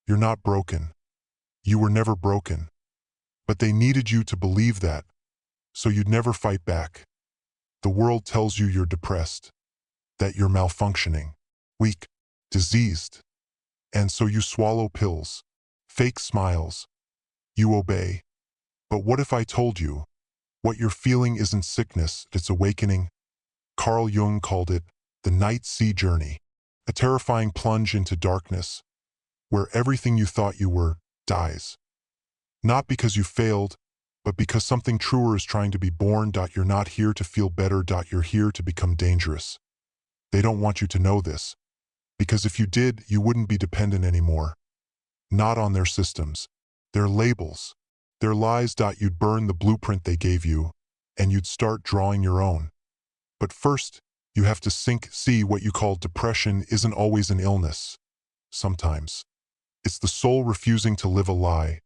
You're not broken. You were never broken. But they needed you to believe that, so you'd never fight back. The world tells you you're depressed, that you're malfunctioning, weak, diseased. And so you swallow pills, fake smiles. You obey. But what if I told you, what you're feeling isn't sickness, it's awakening? Carl Jung called it the night sea journey, a terrifying plunge into darkness, where everything you thought you were dies. Not because you failed, but because something truer is trying to be born. You're not here to feel better. You're here to become dangerous. They don't want you to know this, because if you did, you wouldn't be dependent anymore. Not on their systems, their labels, their lies. You'd burn the blueprint they gave you, and you'd start drawing your own. But first, you have to see what you call depression isn't always an illness. Sometimes, it's the soul refusing to live a lie,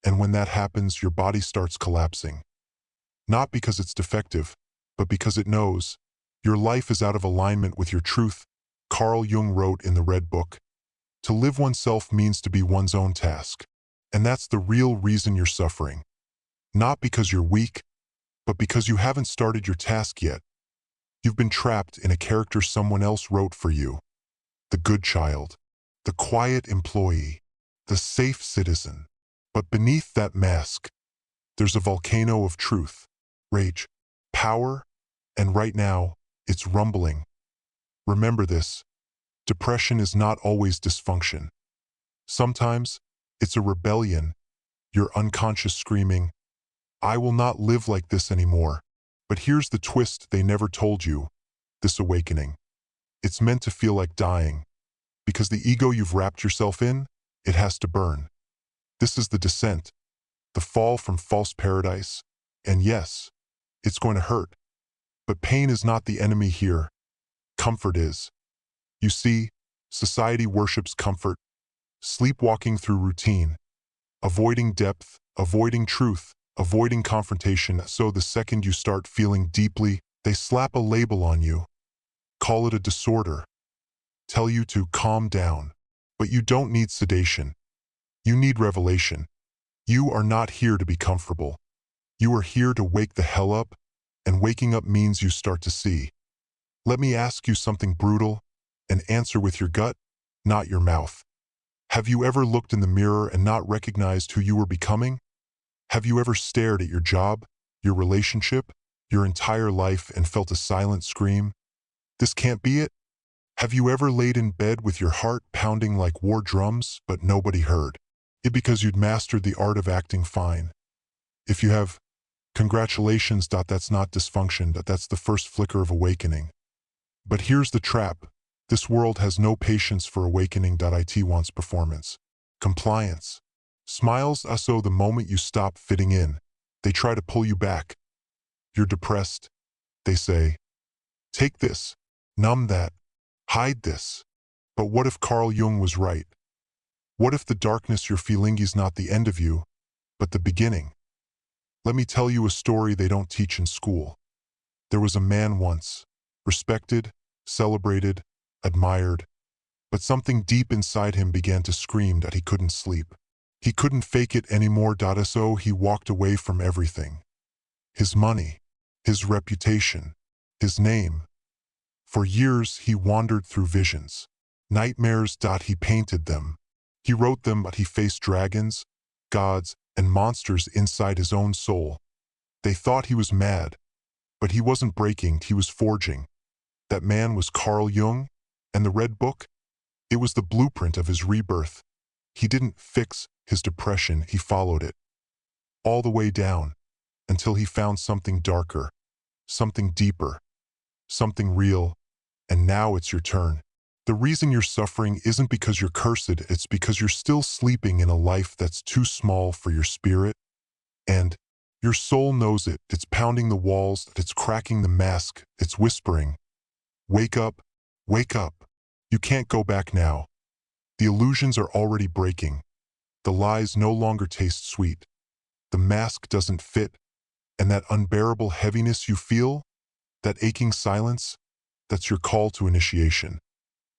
and when that happens, your body starts collapsing. Not because it's defective, but because it knows your life is out of alignment with your truth. Carl Jung wrote in the Red Book, to live oneself means to be one's own task. And that's the real reason you're suffering. Not because you're weak, but because you haven't started your task yet. You've been trapped in a character someone else wrote for you. The good child, the quiet employee, the safe citizen. But beneath that mask, there's a volcano of truth, rage, power, and right now, it's rumbling. Remember this, depression is not always dysfunction. Sometimes, it's a rebellion, your unconscious screaming, I will not live like this anymore. But here's the twist they never told you, this awakening. It's meant to feel like dying, because the ego you've wrapped yourself in, it has to burn. This is the descent, the fall from false paradise, and yes, it's going to hurt. But pain is not the enemy here. Comfort is. You see, society worships comfort, sleepwalking through routine, avoiding depth, avoiding truth, avoiding confrontation. So the second you start feeling deeply, they slap a label on you, call it a disorder, tell you to calm down. But you don't need sedation. You need revelation. You are not here to be comfortable. You are here to wake the hell up, and waking up means you start to see. Let me ask you something brutal, and answer with your gut, not your mouth. Have you ever looked in the mirror and not recognized who you were becoming? Have you ever stared at your job, your relationship, your entire life and felt a silent scream? This can't be it? Have you ever laid in bed with your heart pounding like war drums, but nobody heard? It because you'd mastered the art of acting fine. If you have, congratulations. That's not dysfunction. That's the first flicker of awakening. But here's the trap. This world has no patience for awakening. It wants performance, compliance, smiles. So the moment you stop fitting in, they try to pull you back. You're depressed, they say. Take this, numb that, hide this. But what if Carl Jung was right? What if the darkness you're feeling is not the end of you, but the beginning? Let me tell you a story they don't teach in school. There was a man once, respected, celebrated, admired, but something deep inside him began to scream that he couldn't sleep. He couldn't fake it anymore. So he walked away from everything. His money, his reputation, his name. For years he wandered through visions, nightmares. He painted them. He wrote them, but he faced dragons, gods, and monsters inside his own soul. They thought he was mad, but he wasn't breaking, he was forging. That man was Carl Jung, and the Red Book, it was the blueprint of his rebirth. He didn't fix his depression, he followed it. All the way down, until he found something darker, something deeper, something real, and now it's your turn. The reason you're suffering isn't because you're cursed, it's because you're still sleeping in a life that's too small for your spirit. And your soul knows it. It's pounding the walls, it's cracking the mask, it's whispering, wake up, wake up. You can't go back now. The illusions are already breaking. The lies no longer taste sweet. The mask doesn't fit. And that unbearable heaviness you feel, that aching silence, that's your call to initiation.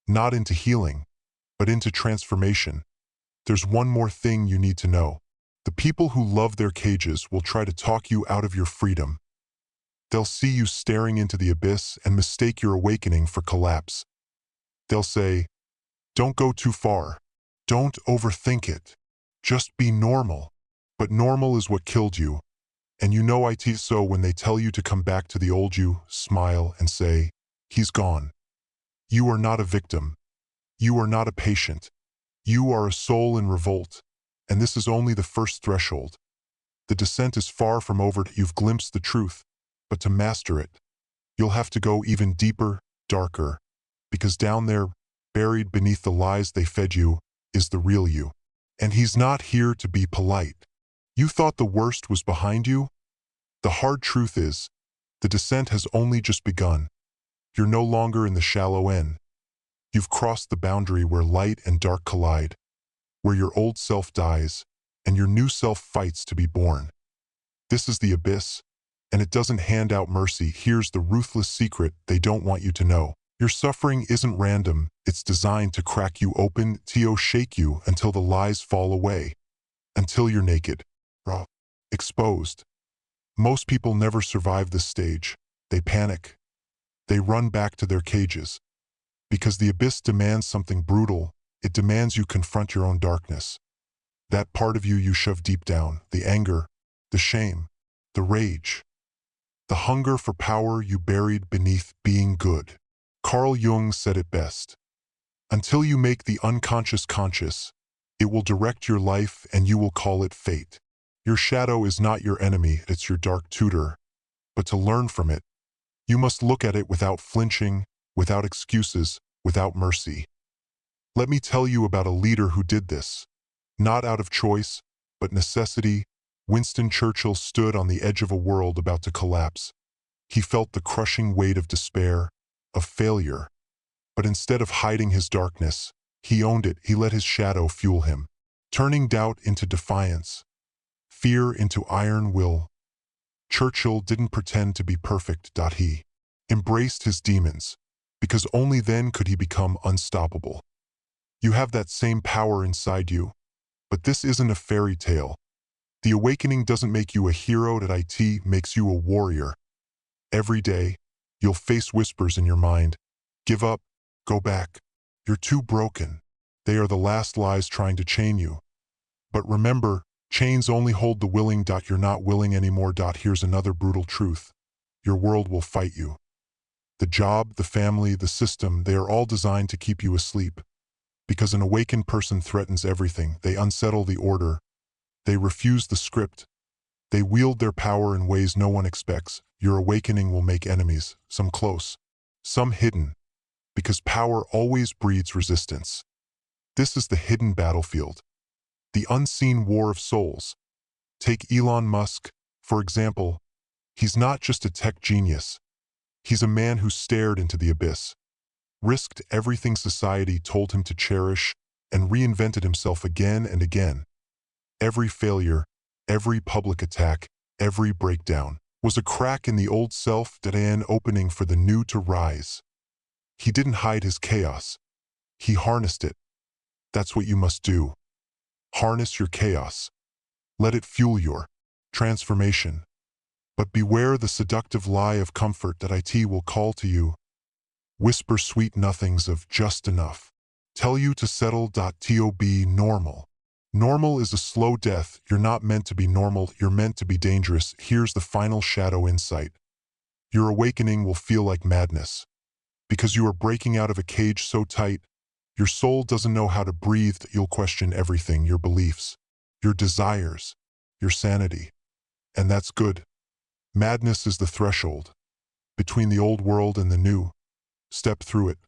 Not into healing, but into transformation. There's one more thing you need to know. The people who love their cages will try to talk you out of your freedom. They'll see you staring into the abyss and mistake your awakening for collapse. They'll say, "Don't go too far. Don't overthink it. Just be normal." But normal is what killed you. And you know it so when they tell you to come back to the old you, smile and say, "He's gone." You are not a victim. You are not a patient. You are a soul in revolt. And this is only the first threshold. The descent is far from over. You've glimpsed the truth. But to master it, you'll have to go even deeper, darker. Because down there, buried beneath the lies they fed you, is the real you. And he's not here to be polite. You thought the worst was behind you? The hard truth is, the descent has only just begun. You're no longer in the shallow end. You've crossed the boundary where light and dark collide, where your old self dies, and your new self fights to be born. This is the abyss, and it doesn't hand out mercy. Here's the ruthless secret they don't want you to know. Your suffering isn't random, it's designed to crack you open, to shake you until the lies fall away. Until you're naked, raw, exposed. Most people never survive this stage. They panic. They run back to their cages. Because the abyss demands something brutal. It demands you confront your own darkness. That part of you shove deep down, the anger, the shame, the rage. The hunger for power you buried beneath being good. Carl Jung said it best. Until you make the unconscious conscious, it will direct your life and you will call it fate. Your shadow is not your enemy, it's your dark tutor. But to learn from it, you must look at it without flinching, without excuses, without mercy. Let me tell you about a leader who did this. Not out of choice, but necessity. Winston Churchill stood on the edge of a world about to collapse. He felt the crushing weight of despair, of failure. But instead of hiding his darkness, he owned it. He let his shadow fuel him, turning doubt into defiance, fear into iron will. Churchill didn't pretend to be perfect. He embraced his demons, because only then could he become unstoppable. You have that same power inside you, but this isn't a fairy tale. The awakening doesn't make you a hero, it makes you a warrior. Every day, you'll face whispers in your mind. Give up, go back. You're too broken. They are the last lies trying to chain you. But remember, chains only hold the willing. You're not willing anymore. Here's another brutal truth. Your world will fight you. The job, the family, the system, they are all designed to keep you asleep. Because an awakened person threatens everything. They unsettle the order. They refuse the script. They wield their power in ways no one expects. Your awakening will make enemies, some close, some hidden, because power always breeds resistance. This is the hidden battlefield, the unseen war of souls. Take Elon Musk, for example. He's not just a tech genius. He's a man who stared into the abyss, risked everything society told him to cherish, and reinvented himself again and again. Every failure, every public attack, every breakdown was a crack in the old self, an opening for the new to rise. He didn't hide his chaos. He harnessed it. That's what you must do. Harness your chaos. Let it fuel your transformation. But beware the seductive lie of comfort that it will call to you. Whisper sweet nothings of just enough. Tell you to settle. To be normal. Normal is a slow death. You're not meant to be normal, you're meant to be dangerous. Here's the final shadow insight. Your awakening will feel like madness. Because you are breaking out of a cage so tight, your soul doesn't know how to breathe. You'll question everything, your beliefs, your desires, your sanity. And that's good. Madness is the threshold. Between the old world and the new. Step through it.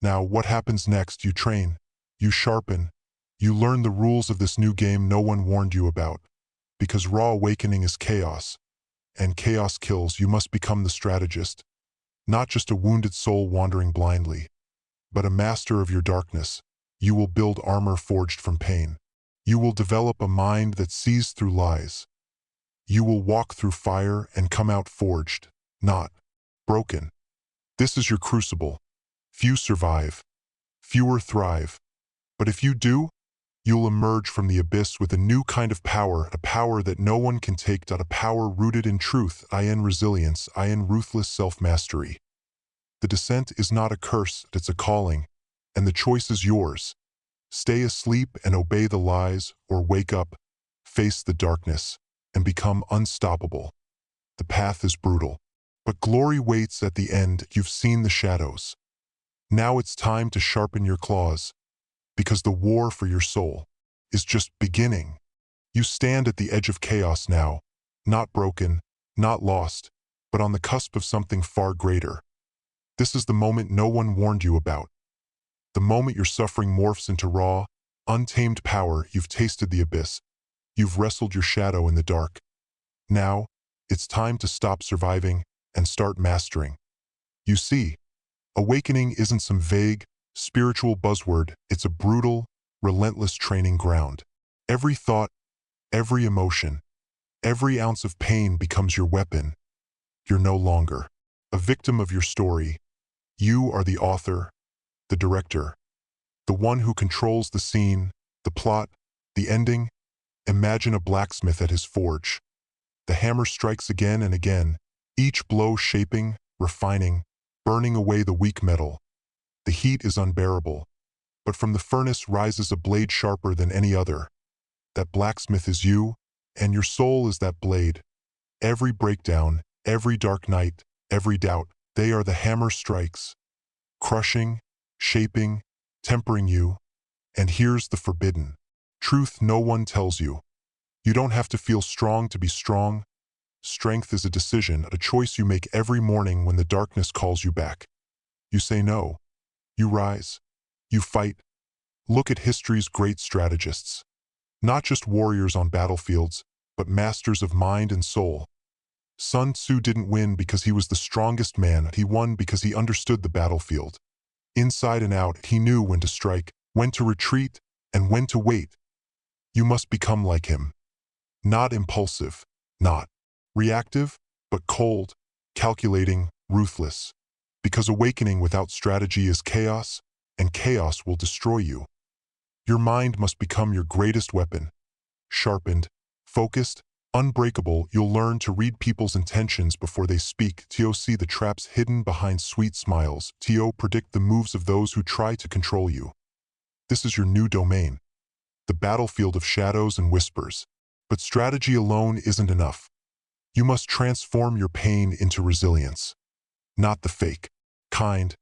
Now, what happens next? You train. You sharpen. You learn the rules of this new game no one warned you about. Because raw awakening is chaos. And chaos kills. You must become the strategist. Not just a wounded soul wandering blindly, but a master of your darkness. You will build armor forged from pain. You will develop a mind that sees through lies. You will walk through fire and come out forged, not broken. This is your crucible. Few survive. Fewer thrive. But if you do, You'll emerge from the abyss with a new kind of power, a power that no one can take. A power rooted in truth, in resilience, in ruthless self-mastery. The descent is not a curse, it's a calling, and the choice is yours. Stay asleep and obey the lies, or wake up, face the darkness, and become unstoppable. The path is brutal, but glory waits at the end. You've seen the shadows. Now it's time to sharpen your claws, because the war for your soul is just beginning. You stand at the edge of chaos now, not broken, not lost, but on the cusp of something far greater. This is the moment no one warned you about. The moment your suffering morphs into raw, untamed power. You've tasted the abyss. You've wrestled your shadow in the dark. Now, it's time to stop surviving and start mastering. You see, awakening isn't some vague, spiritual buzzword. It's a brutal, relentless training ground. Every thought, every emotion, every ounce of pain becomes your weapon. You're no longer a victim of your story. You are the author, the director, the one who controls the scene, the plot, the ending. Imagine a blacksmith at his forge. The hammer strikes again and again, each blow shaping, refining, burning away the weak metal. The heat is unbearable, but from the furnace rises a blade sharper than any other. That blacksmith is you, and your soul is that blade. Every breakdown, every dark night, every doubt, they are the hammer strikes, crushing, shaping, tempering you. And here's the forbidden truth no one tells you. You don't have to feel strong to be strong. Strength is a decision, a choice you make every morning when the darkness calls you back. You say no. You rise. You fight. Look at history's great strategists. Not just warriors on battlefields, but masters of mind and soul. Sun Tzu didn't win because he was the strongest man. He won because he understood the battlefield. Inside and out, he knew when to strike, when to retreat, and when to wait. You must become like him. Not impulsive, not reactive, but cold, calculating, ruthless. Because awakening without strategy is chaos, and chaos will destroy you. Your mind must become your greatest weapon. Sharpened, focused, unbreakable. You'll learn to read people's intentions before they speak. To see the traps hidden behind sweet smiles. To predict the moves of those who try to control you. This is your new domain. The battlefield of shadows and whispers. But strategy alone isn't enough. You must transform your pain into resilience. Not the fake kind,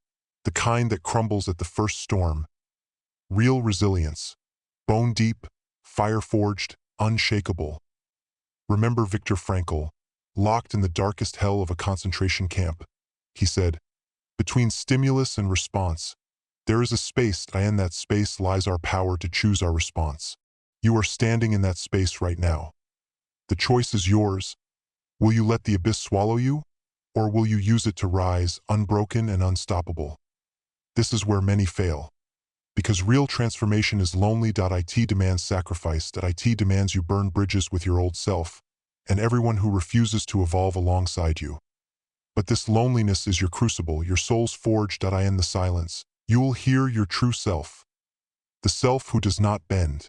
the kind that crumbles at the first storm. Real resilience. Bone deep, fire-forged, unshakable. Remember Viktor Frankl, locked in the darkest hell of a concentration camp. He said, "Between stimulus and response, there is a space, and in that space lies our power to choose our response." You are standing in that space right now. The choice is yours. Will you let the abyss swallow you, or will you use it to rise, unbroken and unstoppable? This is where many fail. Because real transformation is lonely. It demands sacrifice. It demands you burn bridges with your old self, and everyone who refuses to evolve alongside you. But this loneliness is your crucible, your soul's forged. In the silence, you will hear your true self. The self who does not bend,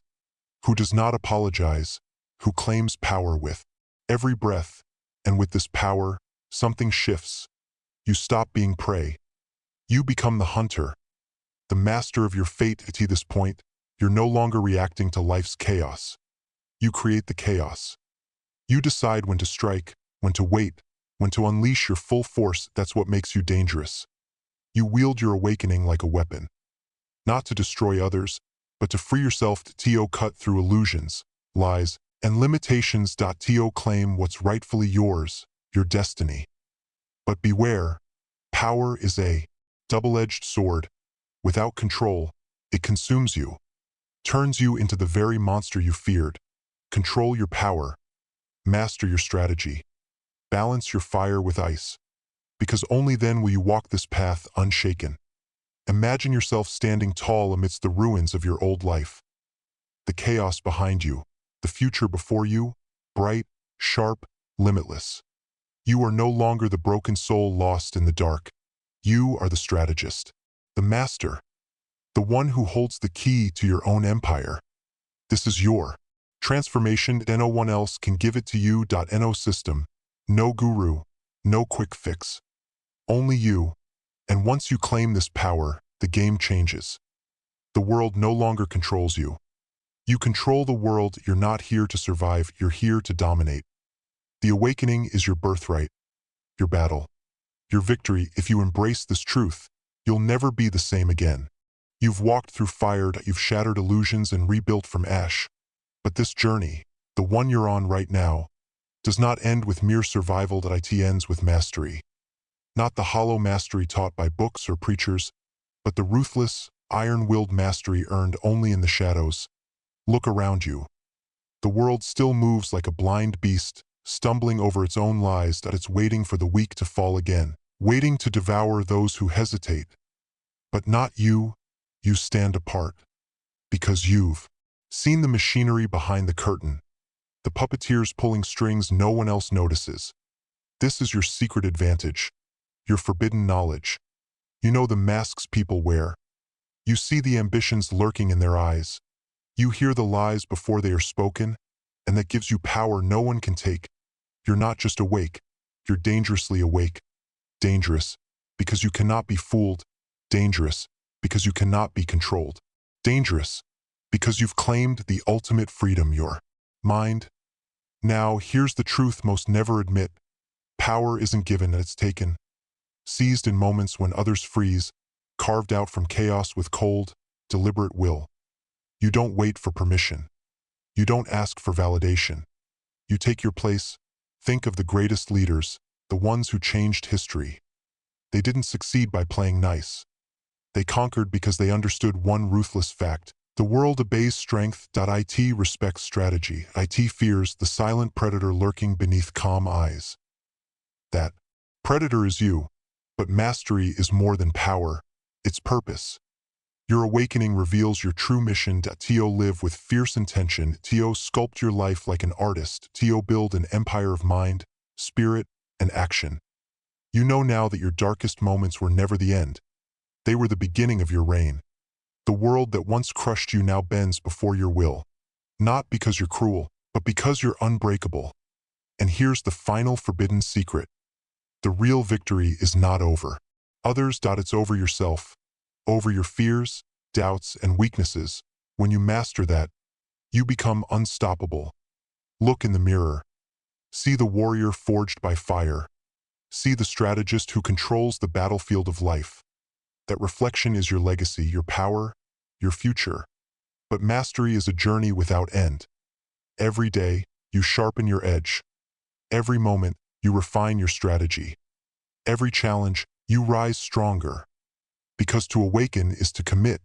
who does not apologize, who claims power with every breath. And with this power, something shifts. You stop being prey. You become the hunter, the master of your fate. At this point, you're no longer reacting to life's chaos. You create the chaos. You decide when to strike, when to wait, when to unleash your full force. That's what makes you dangerous. You wield your awakening like a weapon. Not to destroy others, but to free yourself. To cut through illusions, lies, and limitations. To claim what's rightfully yours, your destiny. But beware, power is a double-edged sword. Without control, it consumes you, turns you into the very monster you feared. Control your power, master your strategy, balance your fire with ice, because only then will you walk this path unshaken. Imagine yourself standing tall amidst the ruins of your old life. The chaos behind you, the future before you, bright, sharp, limitless. You are no longer the broken soul lost in the dark. You are the strategist, the master, the one who holds the key to your own empire. This is your transformation. No one else can give it to you. No system, no guru, no quick fix. Only you. And once you claim this power, the game changes. The world no longer controls you. You control the world. You're not here to survive, you're here to dominate. The awakening is your birthright, your battle, your victory. If you embrace this truth, you'll never be the same again. You've walked through fire, you've shattered illusions and rebuilt from ash. But this journey, the one you're on right now, does not end with mere survival. It ends with mastery. Not the hollow mastery taught by books or preachers, but the ruthless, iron-willed mastery earned only in the shadows. Look around you. The world still moves like a blind beast, stumbling over its own lies. It's waiting for the weak to fall again, waiting to devour those who hesitate. But not you. You stand apart. Because you've seen the machinery behind the curtain, the puppeteers pulling strings no one else notices. This is your secret advantage, your forbidden knowledge. You know the masks people wear. You see the ambitions lurking in their eyes. You hear the lies before they are spoken, and that gives you power no one can take. You're not just awake, you're dangerously awake. Dangerous, because you cannot be fooled. Dangerous, because you cannot be controlled. Dangerous, because you've claimed the ultimate freedom, your mind. Now, here's the truth most never admit. Power isn't given, it's taken. Seized in moments when others freeze, carved out from chaos with cold, deliberate will. You don't wait for permission. You don't ask for validation. You take your place. Think of the greatest leaders, the ones who changed history. They didn't succeed by playing nice. They conquered because they understood one ruthless fact. The world obeys strength. It respects strategy. It fears the silent predator lurking beneath calm eyes. That predator is you, but mastery is more than power. It's purpose. Your awakening reveals your true mission. Live with fierce intention. Sculpt your life like an artist. Build an empire of mind, spirit, and action. You know now that your darkest moments were never the end. They were the beginning of your reign. The world that once crushed you now bends before your will. Not because you're cruel, but because you're unbreakable. And here's the final forbidden secret. The real victory is not over others. It's over yourself. Over your fears, doubts, and weaknesses. When you master that, you become unstoppable. Look in the mirror. See the warrior forged by fire. See the strategist who controls the battlefield of life. That reflection is your legacy, your power, your future. But mastery is a journey without end. Every day, you sharpen your edge. Every moment, you refine your strategy. Every challenge, you rise stronger. Because to awaken is to commit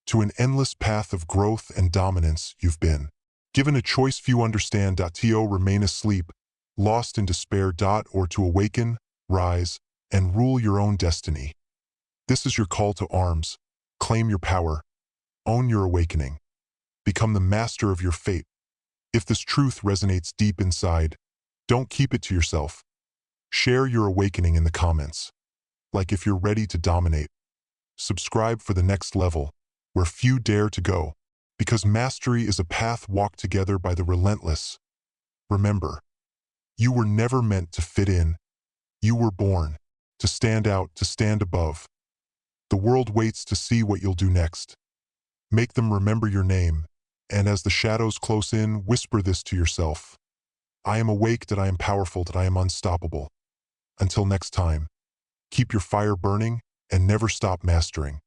to an endless path of growth and dominance. You've been given a choice, few understand. To remain asleep, lost in despair. Or to awaken, rise, and rule your own destiny. This is your call to arms. Claim your power. Own your awakening. Become the master of your fate. If this truth resonates deep inside, don't keep it to yourself. Share your awakening in the comments. Like if you're ready to dominate. Subscribe for the next level, where few dare to go, because mastery is a path walked together by the relentless. Remember, you were never meant to fit in. You were born to stand out, to stand above. The world waits to see what you'll do next. Make them remember your name, and as the shadows close in, whisper this to yourself. I am awake, that I am powerful, that I am unstoppable. Until next time, keep your fire burning and never stop mastering.